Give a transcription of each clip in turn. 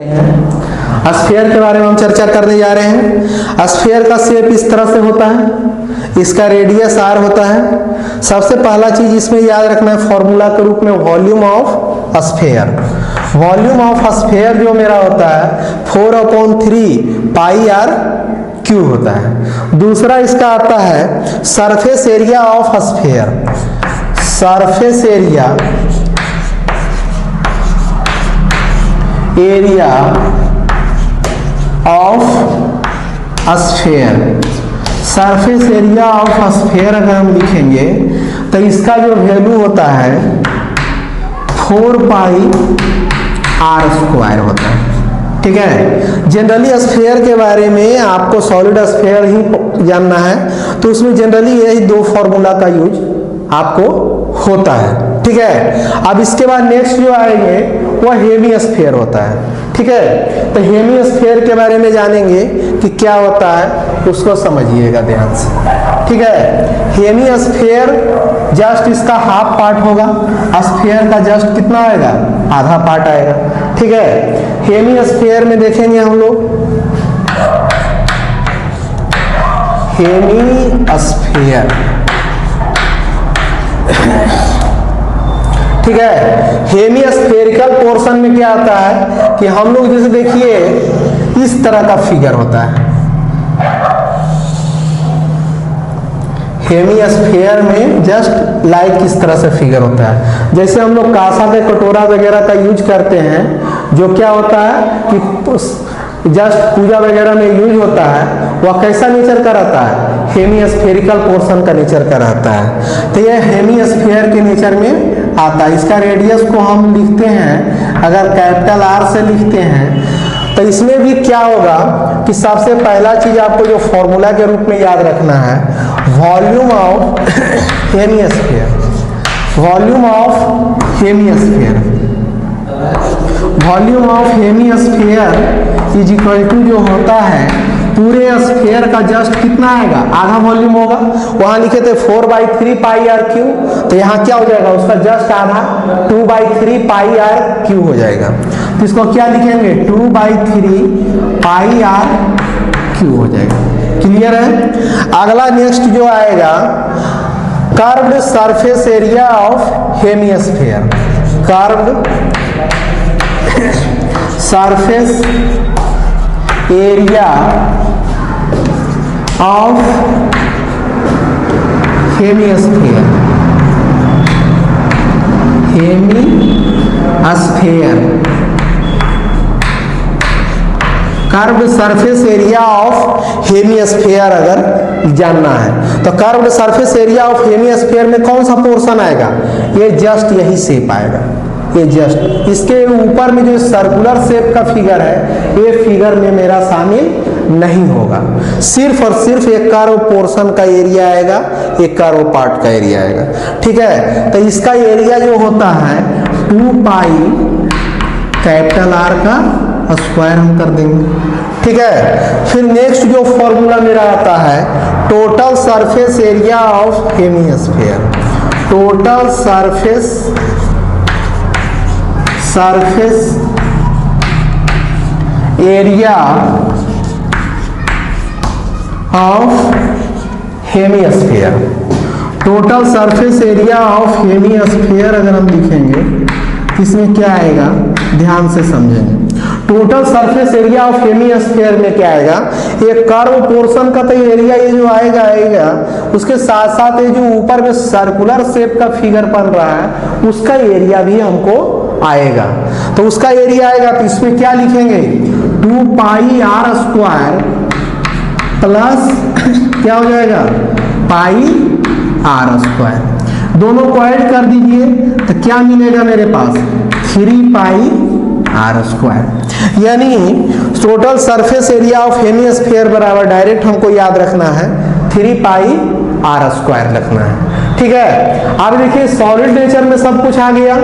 Sphere के बारे में हम चर्चा करने जा रहे हैं। स्फीयर का शेप इस तरह से होता है, इसका रेडियस r होता है। सबसे पहला चीज इसमें याद रखना है फॉर्मूला के रूप में volume of sphere. Volume of sphere जो मेरा होता है 4/3 पाई r क्यूब होता है। दूसरा इसका आता है surface area of sphere. Surface area of sphere. Surface area of sphere अगर हम लिखेंगे तो इसका जो वैल्यू होता है 4 पाई r स्क्वायर होता है। ठीक है, जनरली स्फीयर के बारे में आपको सॉलिड स्फीयर ही जानना है, तो उसमें जनरली यही दो फॉर्मूला का यूज आपको होता है। ठीक है, अब इसके बाद नेक्स्ट जो आएंगे वह हेमी स्फीयर होता है। ठीक है, तो हेमी स्फीयर के बारे में जानेंगे कि क्या होता है, उसको समझिएगा ध्यान से। ठीक है, हेमी स्फीयर जस्ट इसका हाफ पार्ट होगा, स्फीयर का जस्ट कितना आएगा, आधा पार्ट आएगा। ठीक है, हेमी स्फीयर में देखेंगे हम लोग हेमी स्फीयर। ठीक है, हेमी स्फेरिकल पोर्शन में क्या आता है कि हम लोग जैसे देखिए इस तरह का फिगर होता है। हेमी स्फीयर में जस्ट लाइक इस तरह से फिगर होता है, जैसे हम लोग कांसा के कटोरा वगैरह का यूज करते हैं, जो क्या होता है कि जस्ट पूजा वगैरह में यूज होता है, वह कैसा नेचर का रहता है, हेमी स्फेरिकल पोर्शन का नेचर का रहता है। तो यह हेमी स्फीयर के नेचर में आता है। इसका रेडियस को हम लिखते हैं, अगर कैपिटल R से लिखते हैं तो इसमें भी क्या होगा कि सबसे पहला चीज आपको जो फॉर्मूला के रूप में याद रखना है volume of hemisphere. Volume of hemisphere, volume of hemisphere is equal to जो होता है पूरे स्फीयर का जस्ट कितना आएगा, आधा वॉल्यूम होगा। वहां लिखे थे 4/3 पाई r क्यूब, तो यहाँ क्या हो जाएगा, उसका जस्ट आधा 2/3 पाई r क्यूब हो जाएगा। तो इसको क्या लिखेंगे 2/3 पाई r क्यूब हो जाएगा। क्लियर है। अगला नेक्स्ट जो आएगा curved surface area of hemisphere. Curved surface area of hemisphere. Hemisphere, curved surface area of hemisphere अगर जानना है तो curved surface area of hemisphere में कौन सा पोर्शन आएगा, ये जस्ट यही शेप आएगा। ये जस्ट इसके ऊपर में जो सर्कुलर शेप का फिगर है ये फिगर में मेरा शामिल नहीं होगा। सिर्फ और सिर्फ एक कर्व पोर्शन का एरिया आएगा, एक कर्व पार्ट का एरिया आएगा। ठीक है, तो इसका एरिया जो होता है 2 पाई कैपिटल R का स्क्वायर हम कर देंगे। ठीक है, फिर नेक्स्ट जो फॉर्मूला मेरा आता है total surface area of hemisphere. Total surface area of hemisphere. Total surface area of hemisphere अगर हम लिखेंगे इसमें क्या आएगा, ध्यान से समझेंगे। Total surface area of hemisphere में क्या आएगा, ये कर्व पोर्शन का तो एरिया ये जो आएगा उसके साथ साथ ये जो ऊपर में सर्कुलर शेप का फिगर बन रहा है उसका एरिया भी हमको आएगा। तो उसका एरिया आएगा तो इसमें क्या लिखेंगे 2 पाई r स्क्वायर प्लस क्या हो जाएगा पाई r स्क्वायर। दोनों को ऐड कर दीजिए तो क्या मिलेगा मेरे पास 3 पाई r स्क्वायर। यानी total surface area of hemisphere बराबर डायरेक्ट हमको याद रखना है 3 पाई r स्क्वायर रखना है। ठीक है, अब देखिए सॉलिड नेचर में सब कुछ आ गया।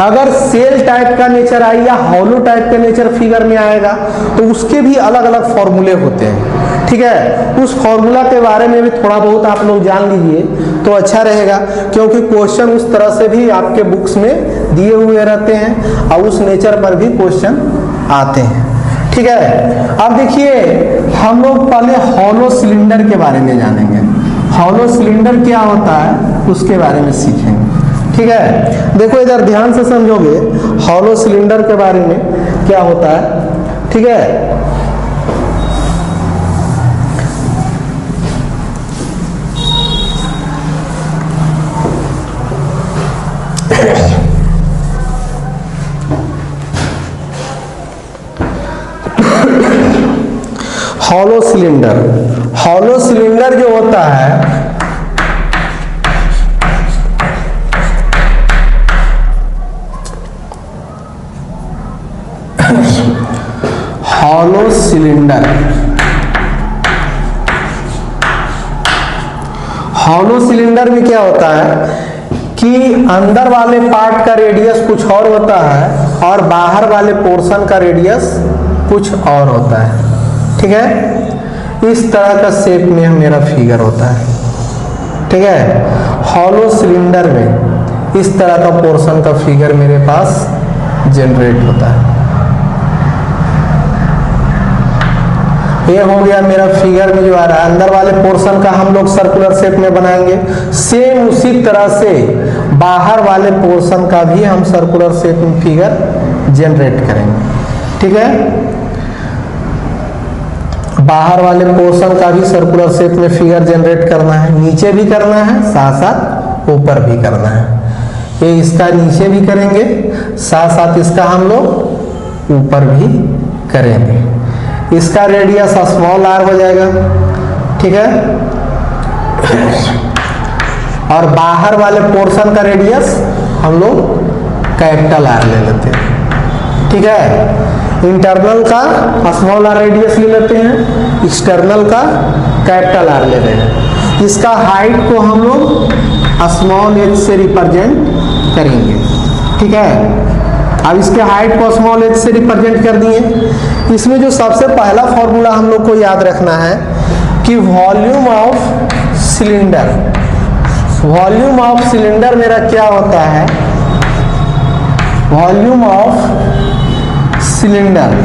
अगर सेल टाइप का नेचर आई या हॉलो टाइप का नेचर फिगर में आएगा तो उसके भी अलग अलग फॉर्मूले होते हैं। ठीक है, उस फॉर्मूला के बारे में भी थोड़ा बहुत आप लोग जान लीजिए तो अच्छा रहेगा, क्योंकि क्वेश्चन उस तरह से भी आपके बुक्स में दिए हुए रहते हैं और उस नेचर पर भी क्वेश्चन आते हैं। ठीक है, अब देखिए हम लोग पहले हॉलो सिलेंडर के बारे में जानेंगे। हॉलो सिलेंडर क्या होता है उसके बारे में सीखेंगे। ठीक है, देखो इधर ध्यान से समझोगे हॉलो सिलेंडर के बारे में क्या होता है। ठीक है, हॉलो सिलेंडर, हॉलो सिलेंडर जो होता है हॉलो सिलेंडर, हॉलो सिलेंडर में क्या होता है कि अंदर वाले पार्ट का रेडियस कुछ और होता है और बाहर वाले पोर्शन का रेडियस कुछ और होता है। ठीक है, इस तरह का शेप में मेरा फिगर होता है। ठीक है, हॉलो सिलेंडर में इस तरह का पोर्शन का फिगर मेरे पास जनरेट होता है। ये हो गया मेरा फिगर में जो आ रहा है, अंदर वाले पोर्शन का हम लोग सर्कुलर शेप में बनाएंगे। सेम उसी तरह से बाहर वाले पोर्शन का भी हम सर्कुलर शेप में फिगर जनरेट करेंगे। ठीक है, बाहर वाले पोर्शन का भी सर्कुलर शेप में फिगर जनरेट करना है, नीचे भी करना है साथ साथ ऊपर भी करना है। ये इसका नीचे भी करेंगे साथ साथ इसका हम लोग ऊपर भी करेंगे। इसका रेडियस स्मॉल आर हो जाएगा। ठीक है, और बाहर वाले पोर्शन का रेडियस हम लोग कैपिटल आर ले लेते हैं। ठीक है, इंटरनल का स्मॉल आर रेडियस ले लेते हैं, एक्सटर्नल का कैपिटल आर ले रहे हैं। इसका हाइट को हम लोग स्मॉल एच से रिप्रेजेंट करेंगे। ठीक है, अब इसके हाइट को स्मॉल एच से रिप्रेजेंट कर दिए। इसमें जो सबसे पहला फॉर्मूला हम लोग को याद रखना है कि volume of cylinder, volume of cylinder मेरा क्या होता है, volume of cylinder,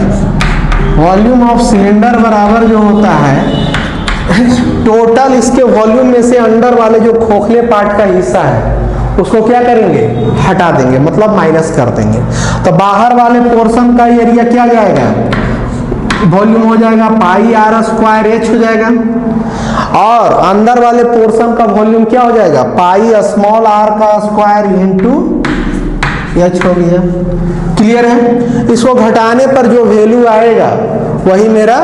volume of cylinder बराबर जो होता है टोटल इसके वॉल्यूम में से अंदर वाले जो खोखले पार्ट का हिस्सा है उसको क्या करेंगे, हटा देंगे, मतलब माइनस कर देंगे। तो बाहर वाले पोर्शन का एरिया क्या जाएगा, वॉल्यूम हो जाएगा पाई आर स्क्वायर एच हो जाएगा, और अंदर वाले पोर्शन का वॉल्यूम क्या हो जाएगा, पाई स्मॉल आर का स्क्वायर इंटू एच हो गया। क्लियर है, इसको घटाने पर जो वैल्यू आएगा वही मेरा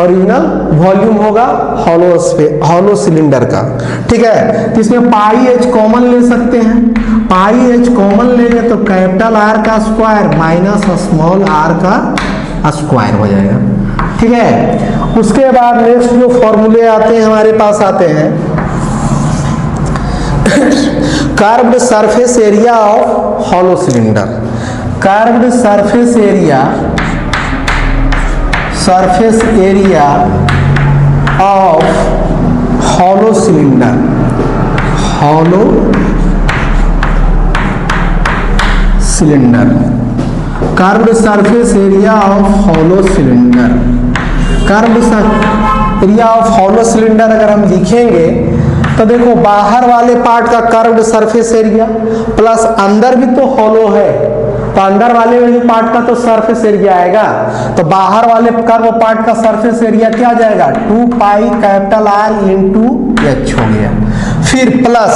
ओरिजिनल वॉल्यूम होगा हॉलो सिलेंडर का। ठीक है, तो इसमें पाई एच कॉमन ले सकते हैं, पाई एच कॉमन लेंगे तो कैपिटल आर का स्क्वायर माइनस स्मॉल आर का स्क्वायर हो जाएगा। ठीक है, उसके बाद नेक्स्ट जो फॉर्मूले आते हैं हमारे पास आते हैं curved surface area of hollow cylinder, curved surface area, surface area of hollow cylinder, hollow cylinder, curved surface area of hollow cylinder. Curved area of hollow cylinder अगर हम लिखेंगे तो देखो बाहर वाले पार्ट का कर्व्ड सरफेस एरिया प्लस अंदर भी तो हॉलो है, तो अंदर वाले पार्ट का तो सरफेस एरिया आएगा, तो बाहर वाले कर्व पार्ट का सरफेस एरिया क्या जाएगा, 2 pi capital are into H हो गया। फिर प्लस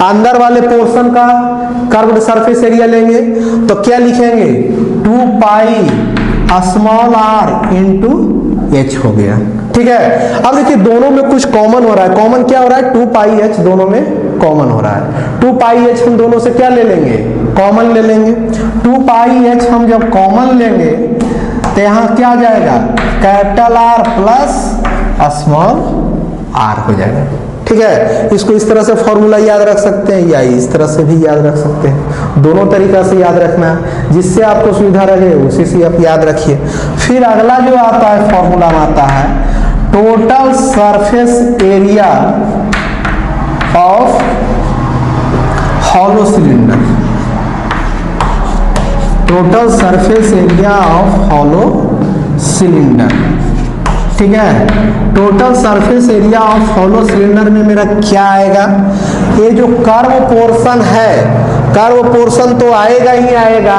अंदर वाले पोर्शन का कर्व्ड सरफेस एरिया लेंगे तो क्या लिखेंगे, 2 pi small R into H हो गया। ठीक है, अब देखिए दोनों में कुछ कॉमन हो रहा है, कॉमन क्या हो रहा है, 2 पाई एच दोनों में कॉमन हो रहा है। 2 पाई एच हम दोनों से क्या ले लेंगे, कॉमन ले लेंगे। 2 पाई एच हम जब कॉमन लेंगे तो यहाँ क्या जाएगा, capital R plus small R हो जाएगा। ठीक है, इसको इस तरह से फॉर्मूला याद रख सकते हैं या इस तरह से भी याद रख सकते हैं, दोनों तरीका से याद रखना है, जिससे आपको सुविधा रहे उसी से आप याद रखिए। फिर अगला जो आता है फॉर्मूला आता है total surface area of hollow cylinder, total surface area of hollow cylinder. ठीक है, total surface area of hollow cylinder में मेरा क्या आएगा, ये जो कर्व पोर्शन है, कर्व पोर्शन तो आएगा ही आएगा,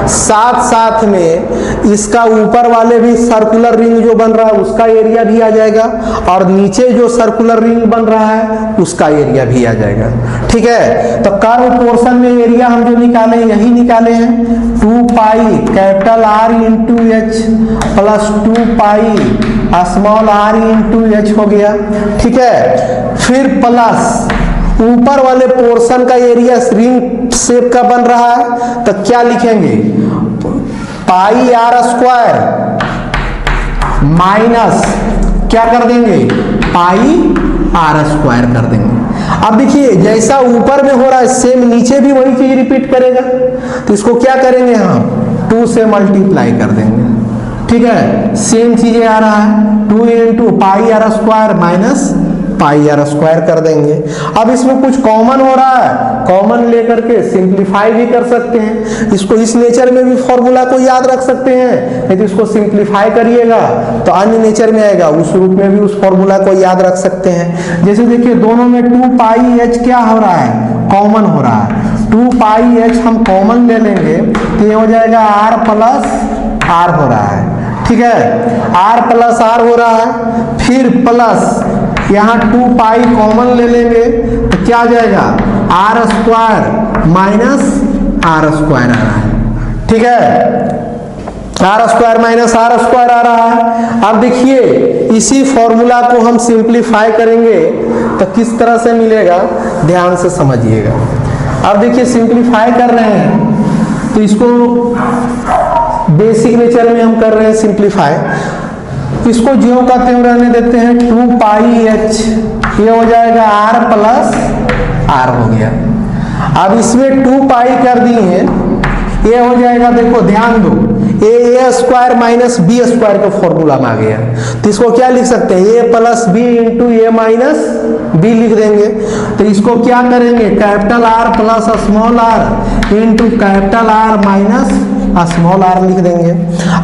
साथ साथ में इसका ऊपर वाले भी सर्कुलर रिंग जो बन रहा है उसका एरिया भी आ जाएगा, और नीचे जो सर्कुलर रिंग बन रहा है उसका एरिया भी आ जाएगा। ठीक है, तो कर्व पोर्शन में एरिया हम जो निकाले यही निकाले हैं, 2 pi capital R into H plus 2 pi small r into H हो गया। ठीक है, फिर प्लस ऊपर वाले पोर्शन का एरिया रिंग शेप का बन रहा है तो क्या लिखेंगे, पाई r स्क्वायर माइनस क्या कर देंगे, पाई r स्क्वायर कर देंगे। अब देखिए जैसा ऊपर में हो रहा है सेम नीचे भी वही चीज रिपीट करेगा, तो इसको क्या करेंगे हम 2 से मल्टीप्लाई कर देंगे। ठीक है, सेम चीजें आ रहा है, 2 into pi r square minus पाई r स्क्वायर कर देंगे। अब इसमें कुछ कॉमन हो रहा है, कॉमन लेकर के सिंप्लीफाई भी कर सकते हैं, इसको इस नेचर में भी फॉर्मूला को याद रख सकते हैं, यदि इसको सिंप्लीफाई करिएगा तो अन्य नेचर में आएगा, उस रूप में भी उस फॉर्मूला को याद रख सकते हैं। जैसे देखिए दोनों में 2 पाई h क्या हो रहा है, कॉमन हो रहा है, 2 पाई h हम कॉमन ले लेंगे तो ये हो जाएगा r प्लस r हो रहा है। ठीक है, r प्लस r हो रहा है, फिर प्लस यहाँ 2 पाई कॉमन ले लेंगे तो क्या आ जाएगा, r square minus r square आ रहा है। ठीक है, r square minus r square आ रहा है। अब देखिए इसी फॉर्मूला को हम सिंप्लीफाई करेंगे तो किस तरह से मिलेगा, ध्यान से समझिएगा। अब देखिए सिंप्लीफाई कर रहे हैं तो इसको बेसिक नेचर में हम कर रहे हैं सिंप्लीफाई, इसको ज्यों का त्यों रहने देते हैं, 2 पाई h ये हो जाएगा r प्लस r हो गया। अब इसमें 2 पाई कर दिए हैं, ये हो जाएगा, देखो ध्यान दो, ए स्क्वायर माइनस बी स्क्वायर का फॉर्मूला में आ गया, तो इसको क्या लिख सकते हैं, ए प्लस बी इंटू ए माइनस बी लिख देंगे। तो इसको क्या करेंगे, capital R plus small r into capital R minus small r लिख देंगे।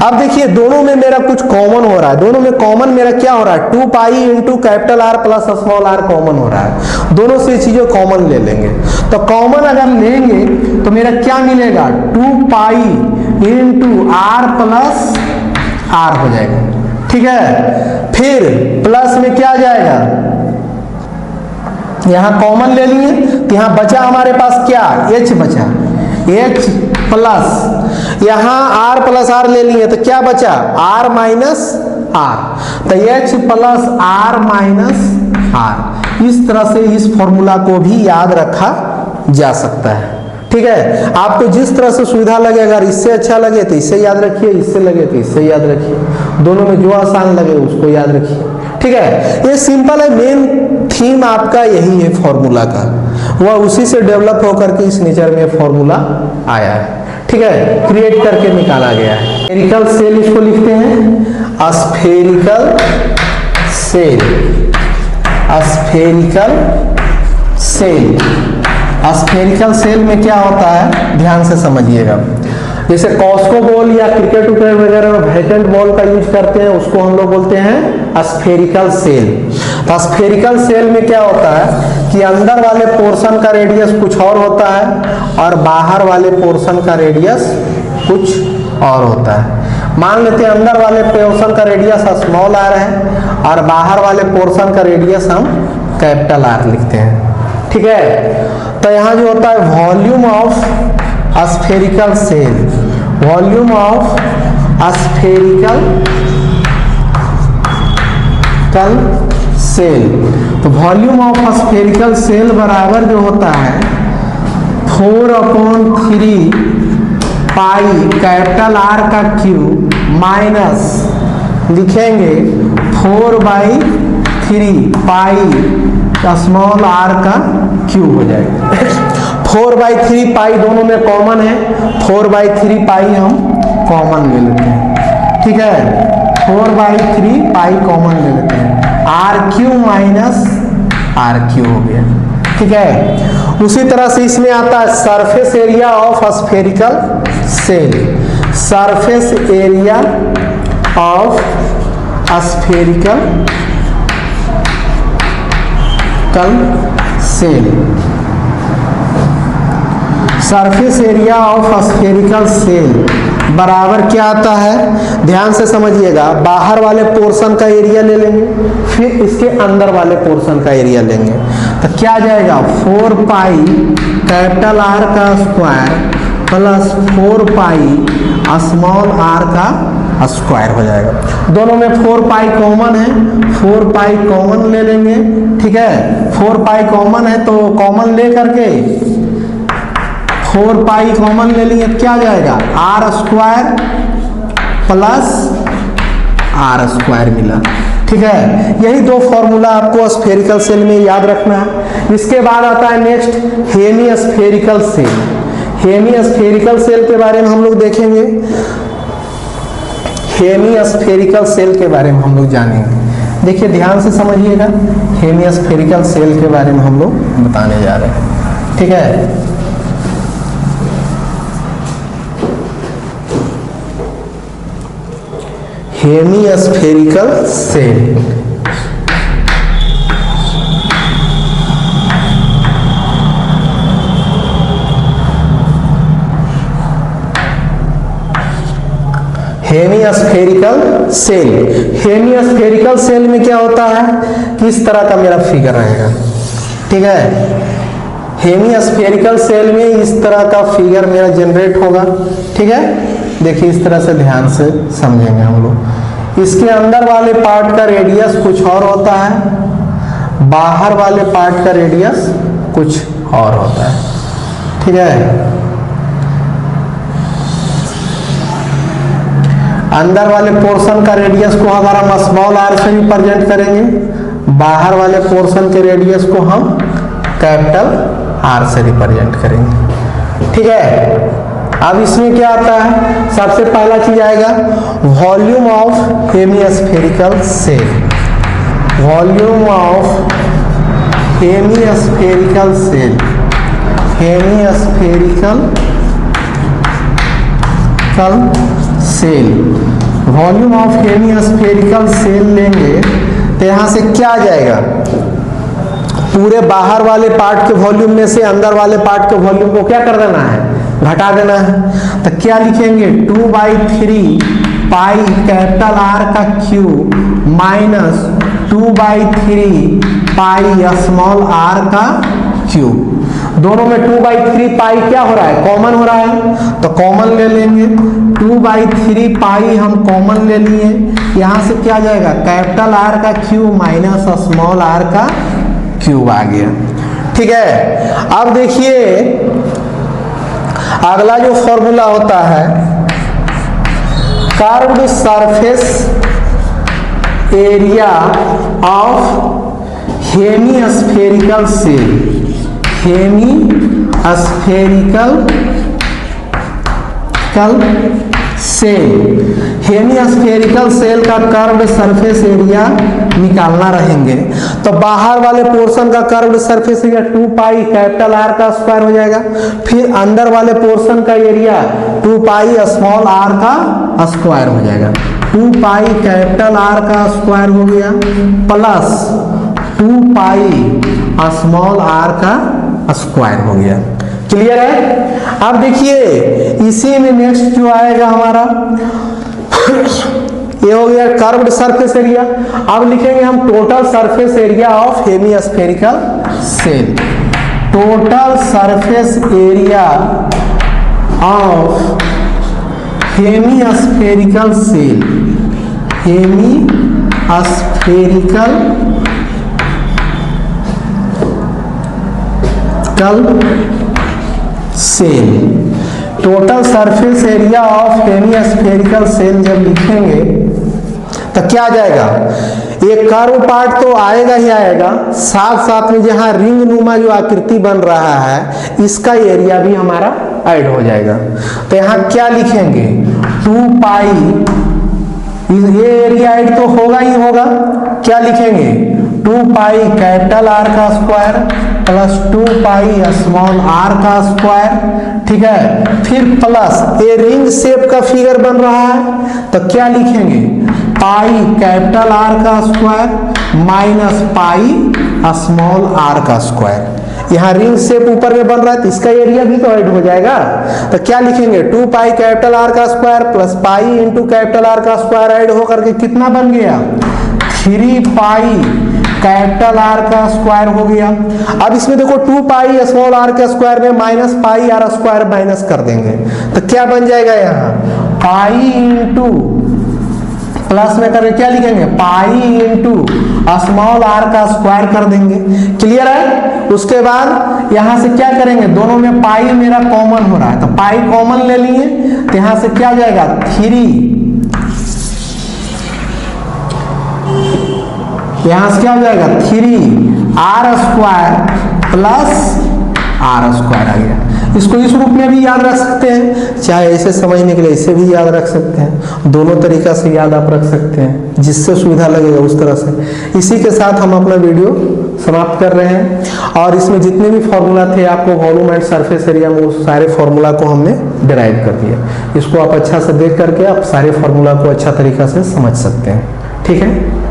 अब देखिए दोनों में मेरा कुछ कॉमन हो रहा है, दोनों में कॉमन मेरा क्या हो रहा है, 2 पाई into capital R plus small r common हो रहा है, दोनों से चीजें कॉमन ले लेंगे। तो कॉमन अगर लेंगे तो मेरा क्या मिलेगा, 2 pi into r plus r हो जाएगा। ठीक है, फिर प्लस में क्या आ जाएगा, यहां कॉमन ले लिए तो यहां बचा हमारे पास क्या, h बचा, h प्लस यहां r प्लस r ले लिए तो क्या बचा, r माइनस r, तो h plus r minus r। इस तरह से इस फॉर्मूला को भी याद रखा जा सकता है। ठीक है, आपको जिस तरह से सुविधा लगे, अगर इससे अच्छा लगे तो इससे याद रखिए, इससे लगे तो इससे याद रखिए, दोनों में जो आसान लगे उसको याद रखिए। ठीक है, ये सिंपल है, मेन थीम आपका यही है फॉर्मूला का, वह उसी से डेवलप होकर के इस नेचर में फॉर्मूला आया है। ठीक है, क्रिएट करके निकाला गया है। स्फेरिकल सेल इसको लिखते हैं, spherical shell, spherical shell. Spherical shell में क्या होता है, ध्यान से समझिएगा। जैसे कॉस्को बॉल या क्रिकेट वगैरह में वैकेंट बॉल का यूज करते हैं, उसको हम लोग बोलते हैं स्फेरिकल सेल। तो स्फेरिकल सेल में क्या होता है कि अंदर वाले पोर्शन का रेडियस कुछ और होता है और बाहर वाले पोर्शन का रेडियस कुछ और होता है। मान लेते हैं अंदर वाले पोर्शन का रेडियस स्मॉल r है और बाहर वाले पोर्शन का रेडियस हम कैपिटल R लिखते हैं। ठीक है, तो यहाँ जो होता है volume of spherical shell, volume of spherical shell, तो वॉल्यूम ऑफ स्फेरिकल सेल बराबर जो होता है 4/3 पाई कैपिटल R का क्यूब माइनस लिखेंगे 4/3 पाई स्मॉल r का क्यूब हो जाएगा। 4/3 पाई दोनों में कॉमन है, 4/3 पाई हम कॉमन ले लेते हैं। ठीक है, 4/3 पाई कॉमन ले लेते हैं, r cube minus r cube हो गया। ठीक है, उसी तरह से इसमें आता है surface area of spherical shell. Surface area of spherical shell. Surface area of spherical shell बराबर क्या आता है, ध्यान से समझिएगा। बाहर वाले पोर्शन का एरिया ले लेंगे, फिर इसके अंदर वाले पोर्शन का एरिया लेंगे, तो क्या जाएगा 4 पाई कैपिटल आर का square plus 4 pi small R का स्क्वायर हो जाएगा। दोनों में 4 पाई कॉमन है, 4 पाई कॉमन ले लेंगे, ठीक है। 4 पाई कॉमन है तो कॉमन ले करके 4 पाई कॉमन ले लिए, क्या जाएगा R square plus are square मिला, ठीक है। यही दो फॉर्मूला आपको स्फेरिकल सेल में याद रखना है। इसके बाद आता है next hemispherical shell. Hemispherical shell के बारे में हम लोग देखेंगे, हेमी स्फेरिकल सेल के बारे में हम लोग जानेंगे। देखिए ध्यान से समझिएगा, हेमी स्फेरिकल सेल के बारे में हम लोग बताने जा रहे हैं, ठीक है। Hemispherical shell hemispherical shell. Hemispherical shell में क्या होता है, किस तरह का मेरा फिगर रहेगा, ठीक है। हेमी स्फेरिकल सेल में इस तरह का फिगर मेरा जनरेट होगा, ठीक है। देखिए इस तरह से ध्यान से समझेंगे हम लोग। इसके अंदर वाले पार्ट का रेडियस कुछ और होता है, बाहर वाले पार्ट का रेडियस कुछ और होता है, ठीक है। अंदर वाले पोर्शन का रेडियस को अगर हम स्मॉल आर से रिप्रेजेंट करेंगे, बाहर वाले पोर्शन के रेडियस को हम कैपिटल आर से रिप्रेजेंट करेंगे, ठीक है। अब इसमें क्या आता है, सबसे पहला चीज आएगा volume of hemispherical shell. Volume of hemispherical shell, hemispherical shell, volume of hemispherical shell लेंगे तो यहां से क्या आ जाएगा, पूरे बाहर वाले पार्ट के वॉल्यूम में से अंदर वाले पार्ट के वॉल्यूम को क्या कर देना है, घटा देना है। तो क्या लिखेंगे 2/3 पाई कैपिटल आर का cube minus 2/3 pi small R का क्यूब। दोनों में 2/3 पाई क्या हो रहा है, कॉमन हो रहा है, तो कॉमन ले लेंगे। 2/3 पाई हम कॉमन ले लिए, यहां से क्या जाएगा कैपिटल आर का क्यूब माइनस स्मॉल आर का क्यूब आ गया, ठीक है। अब देखिए अगला जो फॉर्मूला होता है curved surface area of hemispherical shell. Hemispherical shell, hemispherical shell का कर्व्ड सरफेस एरिया निकालना रहेंगे, तो बाहर वाले पोर्शन का curved surface area 2 pi capital R का स्क्वायर हो जाएगा, फिर अंदर वाले पोर्शन का एरिया 2 पाई स्मॉल आर का स्क्वायर हो जाएगा। 2 पाई कैपिटल आर का स्क्वायर हो गया प्लस 2 पाई स्मॉल आर का स्क्वायर हो गया, क्लियर है। अब देखिए इसी में नेक्स्ट जो आएगा हमारा ये हो गया कर्व्ड सरफेस एरिया। अब लिखेंगे हम total surface area of hemispherical shell. Total surface area of hemispherical shell, hemispherical shell. Total surface area of hemispherical shell जब लिखेंगे तो क्या आ जाएगा, एक कर्व पार्ट तो आएगा ही आएगा, साथ साथ में जहां रिंग नुमा जो आकृति बन रहा है इसका एरिया भी हमारा ऐड हो जाएगा। तो यहां क्या लिखेंगे 2 पाई, ये एरिया ऐड तो होगा ही होगा, क्या लिखेंगे 2 पाई कैपिटल आर का square plus 2 pi small R का स्क्वायर, ठीक है। फिर प्लस ये रिंग शेप का फिगर बन रहा है तो क्या लिखेंगे, पाई कैपिटल आर का square minus pi small R का स्क्वायर। यहाँ रिंग शेप ऊपर में बन रहा है तो इसका एरिया भी तो ऐड हो जाएगा, तो क्या लिखेंगे 2 पाई कैपिटल आर का square plus pi into capital R का स्क्वायर ऐड होकर के कितना बन गया, 3 पाई कैपिटल आर का स्क्वायर हो गया। अब इसमें देखो 2 पाई स्मॉल आर के स्क्वायर में minus pi R square minus कर देंगे तो क्या बन जाएगा, यहाँ पाई इंटू प्लस में करें क्या लिखेंगे, पाई इंटू स्मॉल आर का स्क्वायर कर देंगे। क्लियर है। उसके बाद यहां से क्या करेंगे, दोनों में पाई मेरा कॉमन हो रहा है तो पाई कॉमन ले लिए तो यहां से क्या जाएगा 3, यहां से क्या हो जाएगा 3 r square plus are square आ गया। इसको इस रूप में भी याद रख सकते हैं, चाहे ऐसे समझने के लिए इसे भी याद रख सकते हैं, दोनों तरीका से याद आप रख सकते हैं, जिससे सुविधा लगेगा उस तरह से। इसी के साथ हम अपना वीडियो समाप्त कर रहे हैं और इसमें जितने भी फॉर्मूला थे आपको वॉल्यूम एंड सरफेस एरिया में उस सारे फॉर्मूला को हमने डिराइव कर दिया। इसको आप अच्छा से देख करके आप सारे फॉर्मूला को अच्छा तरीका से समझ सकते हैं। ठीक है।